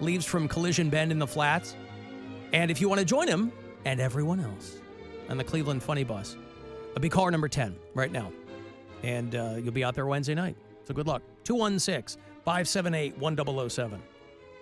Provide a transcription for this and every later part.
leaves from Collision Bend in the Flats. And if you want to join him and everyone else on the Cleveland Funny Bus, be caller number 10 right now. And you'll be out there Wednesday night. So good luck. 216-578-1007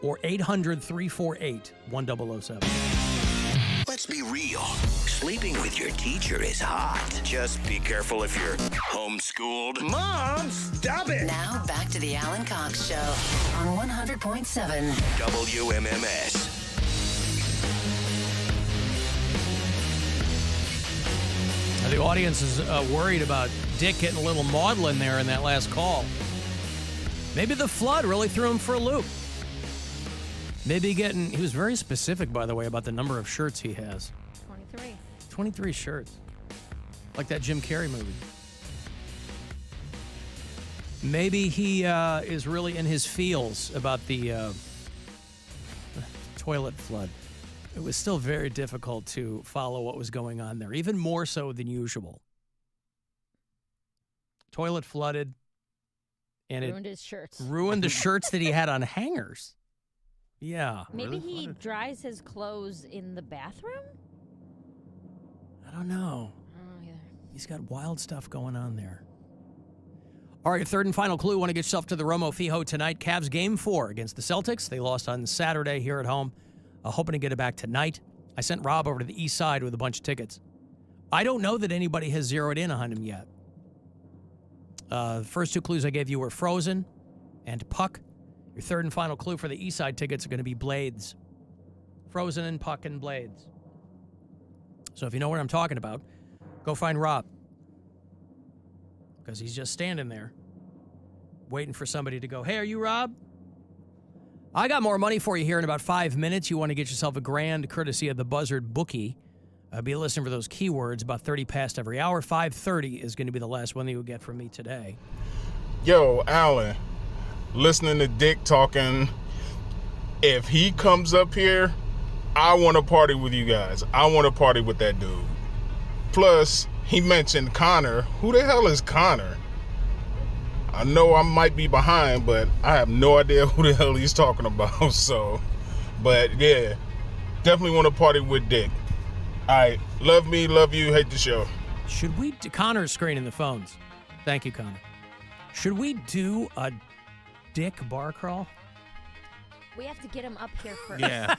or 800-348-1007. Let's be real. Sleeping with your teacher is hot. Just be careful if you're homeschooled. Mom, stop it! Now back to the Alan Cox Show on 100.7 WMMS. The audience is worried about Dick getting a little maudlin there in that last call. Maybe the flood really threw him for a loop. Maybe he was very specific, by the way, about the number of shirts he has. 23. 23 shirts. Like that Jim Carrey movie. Maybe he is really in his feels about the toilet flood. It was still very difficult to follow what was going on there, even more so than usual. Toilet flooded, and Ruined his shirts. Ruined the shirts that he had on hangers. Yeah. Maybe he dries his clothes in the bathroom? I don't know. I don't know either. He's got wild stuff going on there. All right, your third and final clue. Want to get yourself to the Romo Fijo tonight. Cavs Game 4 against the Celtics. They lost on Saturday here at home. Hoping to get it back tonight. I sent Rob over to the east side with a bunch of tickets. I don't know that anybody has zeroed in on him yet. The first two clues I gave you were Frozen and Puck. Your third and final clue for the east side tickets are going to be Blades. Frozen and Puck and Blades. So if you know what I'm talking about, go find Rob. Because he's just standing there waiting for somebody to go, hey, are you Rob? I got more money for you here in about 5 minutes. You want to get yourself a grand courtesy of the Buzzard bookie. Be listening for those keywords about 30 past every hour. 5:30 is going to be the last one that you'll get from me today. Yo, Alan, listening to Dick talking, if he comes up here, I want to party with you guys. I want to party with that dude. Plus, he mentioned Connor. Who the hell is Connor? I know I might be behind, but I have no idea who the hell he's talking about. So, but yeah, definitely want to party with Dick. All right, love me, love you, hate the show. Should we, Connor's screening the phones. Thank you, Connor. Should we do a Dick bar crawl? We have to get him up here first. Yeah.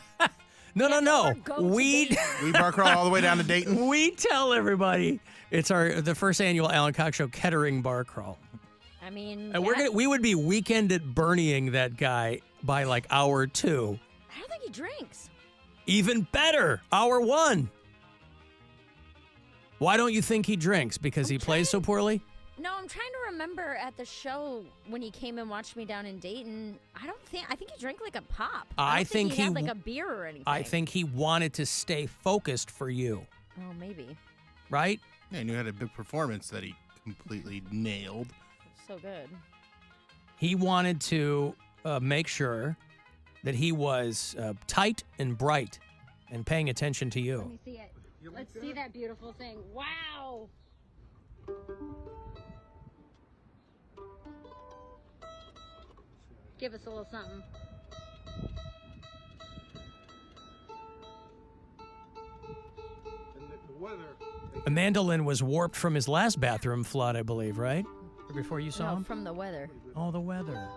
No. We bar crawl all the way down to Dayton. We tell everybody it's the first annual Alan Cox Show Kettering bar crawl. I mean, And we would be weekend at Bernieing that guy by like hour 2. I don't think he drinks. Even better, hour 1. Why don't you think he drinks? Because he plays so poorly? No, I'm trying to remember at the show when he came and watched me down in Dayton. I think he drank like a pop. I don't think he had like a beer or anything. I think he wanted to stay focused for you. Oh, maybe. Right? Yeah, and you had a big performance that he completely nailed. So good. He wanted to make sure that he was tight and bright and paying attention to you. Let me see it. Let's see that beautiful thing. Wow. Give us a little something. Amanda Lynn was warped from his last bathroom flood, I believe, right? Or before you saw him? From the weather. Oh, the weather.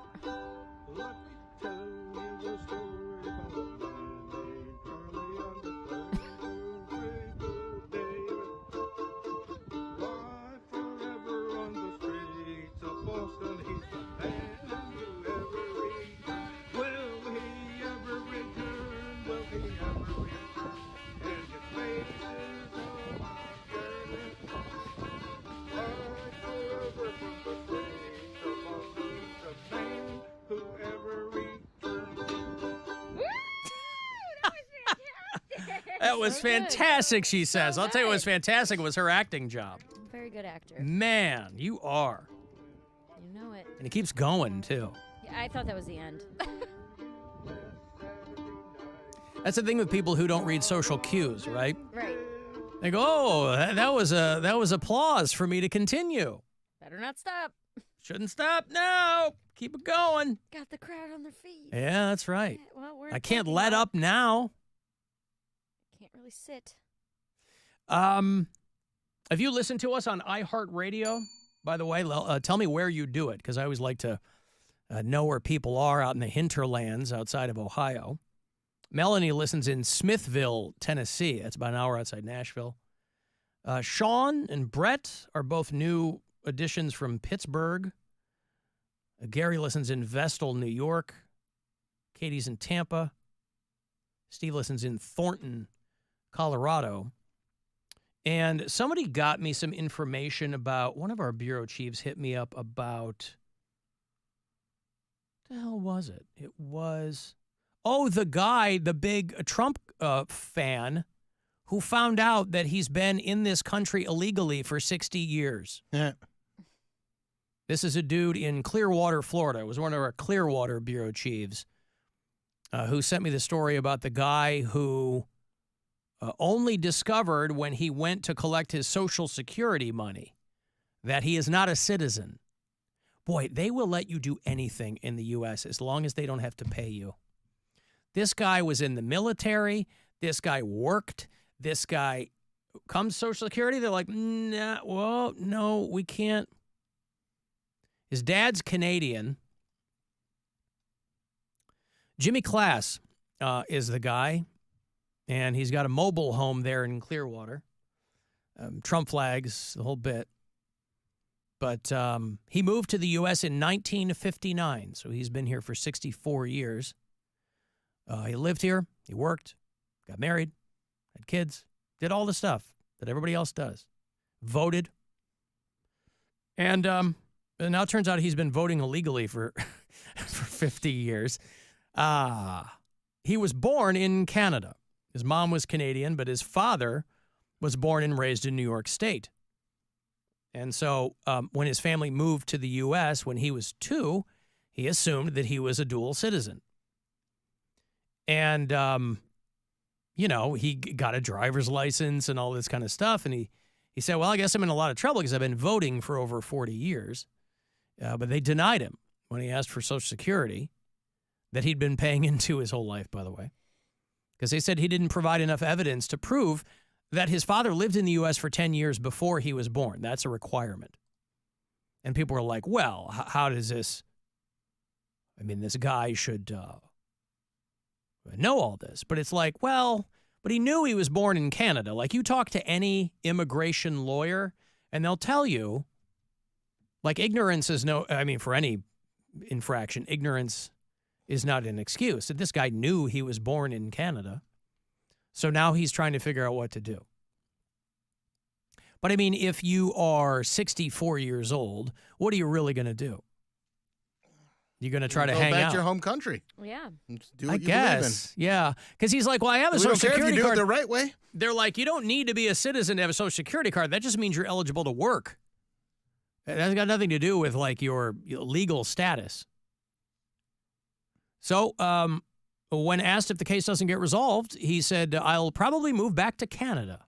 That was fantastic, she says. I'll tell you what was fantastic was her acting job. Very good actor. Man, you are. You know it. And it keeps going, too. Yeah, I thought that was the end. That's the thing with people who don't read social cues, right? Right. They go, oh, that was applause for me to continue. Better not stop. Shouldn't stop. No. Keep it going. Got the crowd on their feet. Yeah, that's right. Yeah, well, we're I can't talking let about- up now. Can't really sit. Have you listened to us on iHeartRadio? By the way, tell me where you do it, because I always like to know where people are out in the hinterlands outside of Ohio. Melanie listens in Smithville, Tennessee. That's about an hour outside Nashville. Sean and Brett are both new additions from Pittsburgh. Gary listens in Vestal, New York. Katie's in Tampa. Steve listens in Thornton, Colorado. And somebody got me some information about, one of our bureau chiefs hit me up about, what the hell was it? It was, the guy, the big Trump fan, who found out that he's been in this country illegally for 60 years. Yeah. This is a dude in Clearwater, Florida. It was one of our Clearwater bureau chiefs who sent me the story about the guy who only discovered when he went to collect his Social Security money that he is not a citizen. Boy, they will let you do anything in the U.S. as long as they don't have to pay you. This guy was in the military. This guy worked. This guy comes Social Security. They're like, nah, well, no, we can't. His dad's Canadian. Jimmy Class is the guy, and he's got a mobile home there in Clearwater. Trump flags, the whole bit. But he moved to the U.S. in 1959, so he's been here for 64 years. He lived here, he worked, got married, had kids, did all the stuff that everybody else does. Voted. And now it turns out he's been voting illegally for 50 years. He was born in Canada. His mom was Canadian, but his father was born and raised in New York State. And so when his family moved to the U.S. when he was 2, he assumed that he was a dual citizen. And, he got a driver's license and all this kind of stuff. And he said, well, I guess I'm in a lot of trouble because I've been voting for over 40 years. But they denied him when he asked for Social Security that he'd been paying into his whole life, by the way, because they said he didn't provide enough evidence to prove that his father lived in the U.S. for 10 years before he was born. That's a requirement. And people were like, well, how does this? I mean, this guy should know all this. But it's like, well, but he knew he was born in Canada. Like, you talk to any immigration lawyer, and they'll tell you, like, ignorance is for any infraction, ignorance is not an excuse. And this guy knew he was born in Canada. So now he's trying to figure out what to do. But I mean, if you are 64 years old, what are you really going to do? You're going to try to hang Go back out. to your home country. Yeah. Just do I what you guess. Yeah. Because he's like, well, I have a believe in. Social We don't care if Security you do card. it the right way. They're like, you don't need to be a citizen to have a Social Security card. That just means you're eligible to work. That's got nothing to do with, like, your legal status. So when asked if the case doesn't get resolved, he said, I'll probably move back to Canada.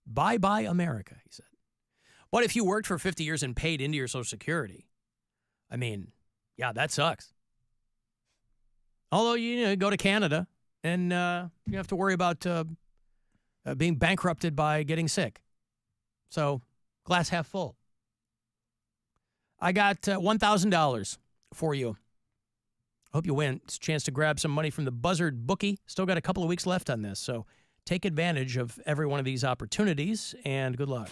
Bye-bye, America, he said. But if you worked for 50 years and paid into your Social Security, I mean, yeah, that sucks. Although, you go to Canada and you have to worry about being bankrupted by getting sick. So, glass half full. I got $1,000 for you. Hope you win. It's a chance to grab some money from the Buzzard bookie. Still got a couple of weeks left on this, so take advantage of every one of these opportunities, and good luck.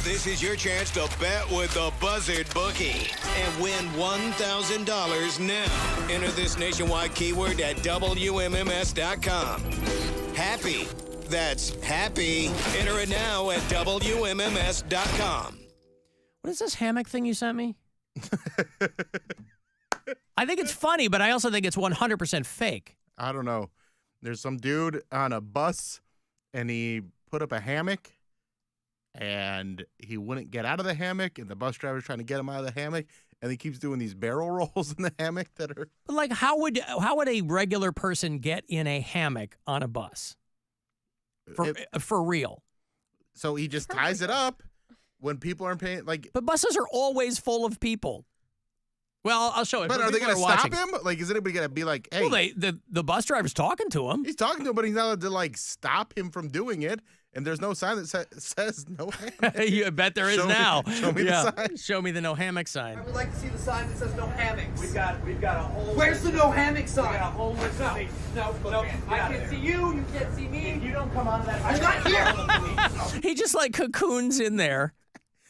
This is your chance to bet with the Buzzard bookie and win $1,000 now. Enter this nationwide keyword at WMMS.com. Happy. That's happy. Enter it now at WMMS.com. What is this Hammock thing you sent me? I think it's funny, but I also think it's 100% fake. I don't know. There's some dude on a bus, and he put up a hammock, and he wouldn't get out of the hammock, and the bus driver's trying to get him out of the hammock, and he keeps doing these barrel rolls in the hammock that are... But like, how would a regular person get in a hammock on a bus? For real. So he just ties it up when people aren't paying, like... But buses are always full of people. Well, I'll show it. But for are they people going who to are stop watching. him? Like, is anybody going to be like, hey? Well, the bus driver's talking to him. He's talking to him, but he's not allowed to, like, stop him from doing it. And there's no sign that says no hammock. You bet there is Show me- now. show me the sign. Show me the no hammock sign. I would like to see the sign that says no hammocks. We've got a whole. Where's the no hammock sign? We got a whole list of things. No, I can't see you. You can't see me. If you don't come out of that. I'm not here. He just like cocoons in there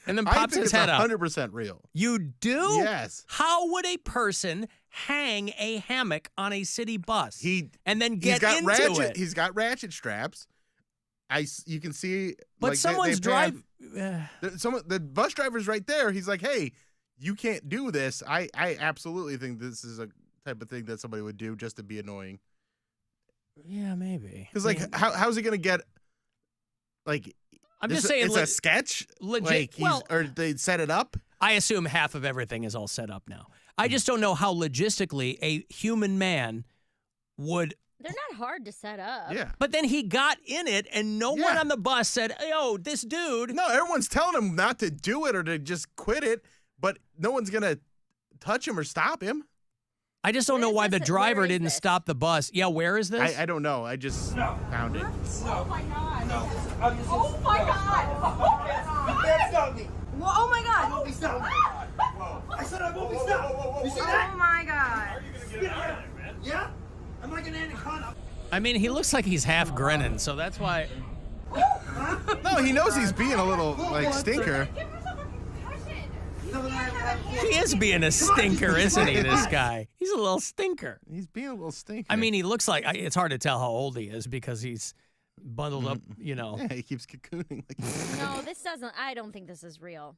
and then I pops think his it's head out. 100% real. You do? Yes. How would a person hang a hammock on a city bus and then get into it? He's got ratchet straps. You can see. But like, someone's driving. The bus driver's right there. He's like, hey, you can't do this. I absolutely think this is a type of thing that somebody would do just to be annoying. Yeah, maybe. Because, like, how's he going to get, like, I'm just saying. It's a sketch? Legit. Like or they set it up? I assume half of everything is all set up now. I just don't know how logistically a human man would. They're not hard to set up. Yeah. But then he got in it, and no one on the bus said, "Yo, this dude." No, everyone's telling him not to do it or to just quit it, but no one's going to touch him or stop him. I just don't know why the driver didn't stop the bus. Yeah, where is this? I don't know. I just found it. Oh my God. No. Oh my God. You can't stop me. Well, oh my I God. won't be stopped. I said I won't be stopped. You see that? Oh my God. Yeah? I'm like an anaconda. I mean, he looks like he's half grinning, so that's why. No, he knows he's being a little, like, stinker. He is being a stinker, isn't he, this guy? He's a little stinker. He's being a little stinker. I mean, he looks like, it's hard to tell how old he is because he's bundled up, you know. Yeah, he keeps cocooning. Like No, this doesn't. I don't think this is real.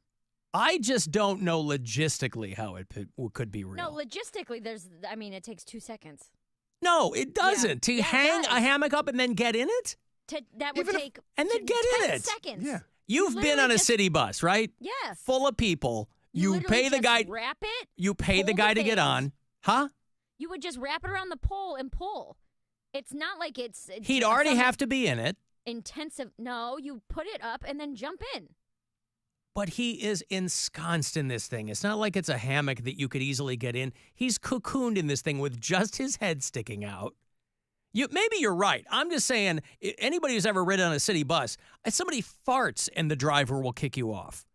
I just don't know logistically how it could be real. No, logistically, it takes 2 seconds. No, it doesn't. To hang a hammock up and then get in it? That would take and then get in 10 it. seconds. Yeah. You've been on a city bus, right? Yes. Full of people. You literally pay the just guy. wrap it. You pay the pull guy to get things. on. Huh? You would just wrap it around the pole and pull. It's not like it's He'd already have to be in it. intensive. No, you put it up and then jump in. But he is ensconced in this thing. It's not like it's a hammock that you could easily get in. He's cocooned in this thing with just his head sticking out. Maybe you're right. I'm just saying, anybody who's ever ridden on a city bus, if somebody farts and the driver will kick you off.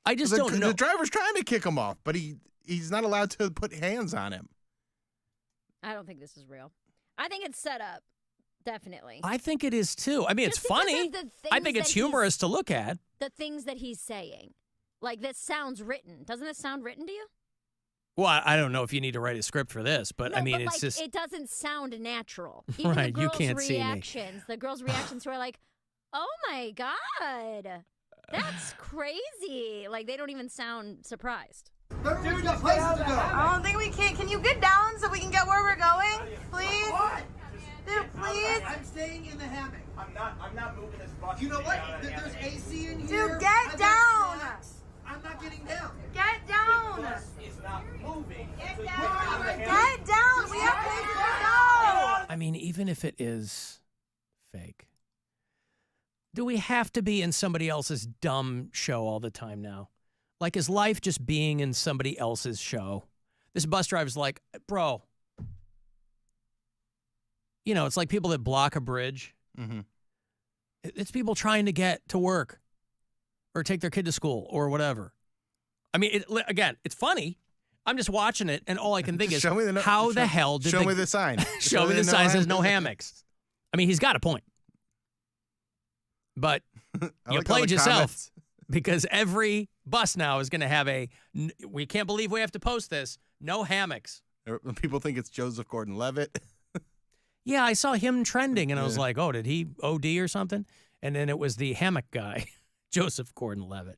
I just don't know. The driver's trying to kick him off, but he's not allowed to put hands on him. I don't think this is real. I think it's set up. Definitely. I think it is too. I mean, Just it's because funny. of the I things think it's that humorous to look at. The things that he's saying. Like, this sounds written. Doesn't it sound written to you? Well, I don't know if you need to write a script for this, but No, I mean, but it's like, just. it doesn't sound natural. Even Right, the you girls' can't see me. reactions. The girls' reactions were like, oh my God. That's crazy. Like, they don't even sound surprised. Everyone's got places to go. I don't think we can. Can you get down so we can get where we're going? Please? What? Dude, please? I'm staying in the hammock. I'm not moving this bus. You know what? There's AC in here. Dude, get I've got down. snacks. I'm not getting down. Get down. It's not moving. Get down. We have places to go. I mean, even if it is fake, do we have to be in somebody else's dumb show all the time now? Like, is life just being in somebody else's show? This bus driver's like, bro, you know, it's like people that block a bridge. Mm-hmm. It's people trying to get to work or take their kid to school or whatever. I mean, again, it's funny. I'm just watching it, and all I can think is, how the hell did show me the sign? Show me the sign says no hammocks. I mean, he's got a point. But you played yourself because every bus now is going to have we can't believe we have to post this, no hammocks. People think it's Joseph Gordon-Levitt. Yeah, I saw him trending, and I was like, oh, did he OD or something? And then it was the hammock guy, Joseph Gordon-Levitt.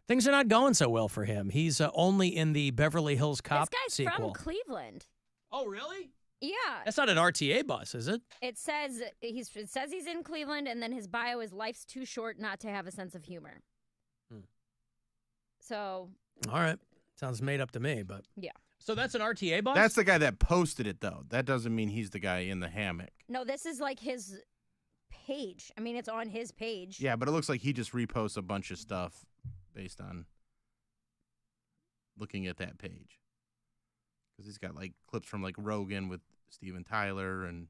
Things are not going so well for him. He's only in the Beverly Hills Cop This guy's sequel. from Cleveland. Oh, really? Yeah. That's not an RTA bus, is it? It says he's in Cleveland, and then his bio is life's too short not to have a sense of humor. So. All right. Sounds made up to me, but. Yeah. So that's an RTA bus? That's the guy that posted it, though. That doesn't mean he's the guy in the hammock. No, this is like his page. I mean, it's on his page. Yeah, but it looks like he just reposts a bunch of stuff based on looking at that page. because he's got like clips from like Rogan with Steven Tyler and.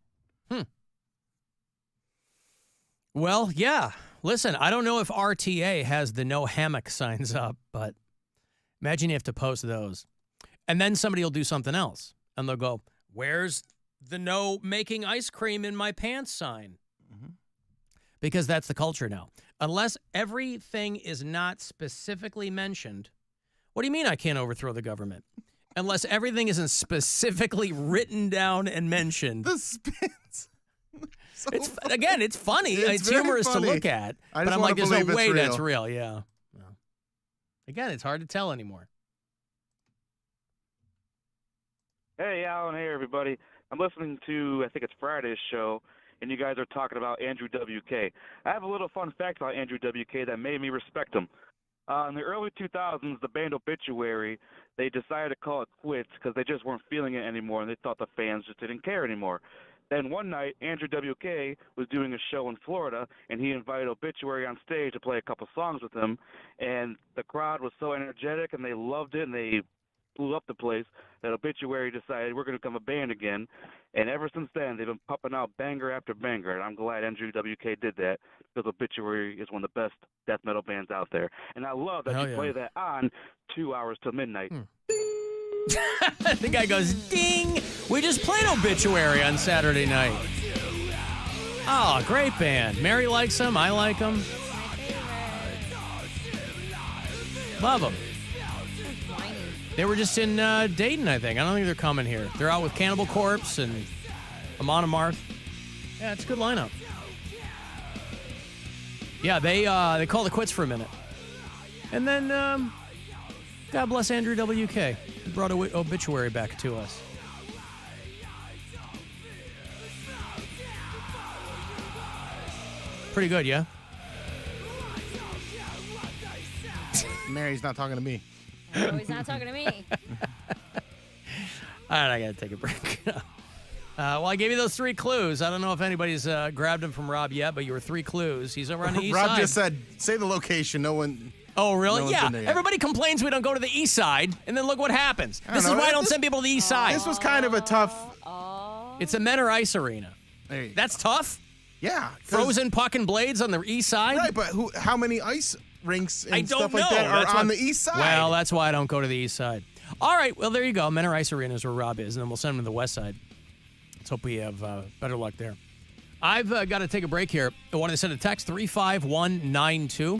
Well, yeah. Listen, I don't know if RTA has the no hammock signs up, but imagine you have to post those. And then somebody will do something else. And they'll go, where's the no making ice cream in my pants sign? Mm-hmm. Because that's the culture now. Unless everything is not specifically mentioned, what do you mean I can't overthrow the government? Unless everything isn't specifically written down and mentioned. The spins. It's funny. It's humorous funny. to look at. But I'm like, there's no way that's real. Yeah. Well, again, it's hard to tell anymore. Hey, Alan. Hey, everybody. I'm listening to, I think it's Friday's show, and you guys are talking about Andrew WK. I have a little fun fact about Andrew WK that made me respect him. In the early 2000s, the band Obituary, they decided to call it quits because they just weren't feeling it anymore, and they thought the fans just didn't care anymore. Then one night, Andrew WK was doing a show in Florida, and he invited Obituary on stage to play a couple songs with him, and the crowd was so energetic, and they loved it, and they blew up the place, that Obituary decided we're going to become a band again, and ever since then, they've been pumping out banger after banger, and I'm glad Andrew WK did that, because Obituary is one of the best death metal bands out there. And I love that you play that on 2 hours till midnight. The guy goes, ding! We just played Obituary on Saturday night. Oh, great band. Mary likes them. I like them. Love them. They were just in Dayton, I think. I don't think they're coming here. They're out with Cannibal Corpse and Amon Amarth. Yeah, it's a good lineup. Yeah, they called it quits for a minute. And then, God bless Andrew WK. He brought Obituary back to us. Pretty good, yeah? Mary's not talking to me. No, he's not talking to me. All right, I got to take a break. Well, I gave you those 3 clues. I don't know if anybody's grabbed them from Rob yet, but you were 3 clues. He's over on the east side. Rob just said, say the location. No one... Oh, really? No yeah. Everybody complains we don't go to the east side, and then look what happens. This is why I don't send people to the east side. This was kind of a tough... It's a men or ice arena. That's tough? Yeah. Frozen puck and blades on the east side? Right, but how many ice rinks and stuff like know. that are That's on the east side? Well, that's why I don't go to the east side. All right, well, there you go. Men or ice arena is where Rob is, and then we'll send him to the west side. Let's hope we have better luck there. I've got to take a break here. I wanted to send a text, 35192.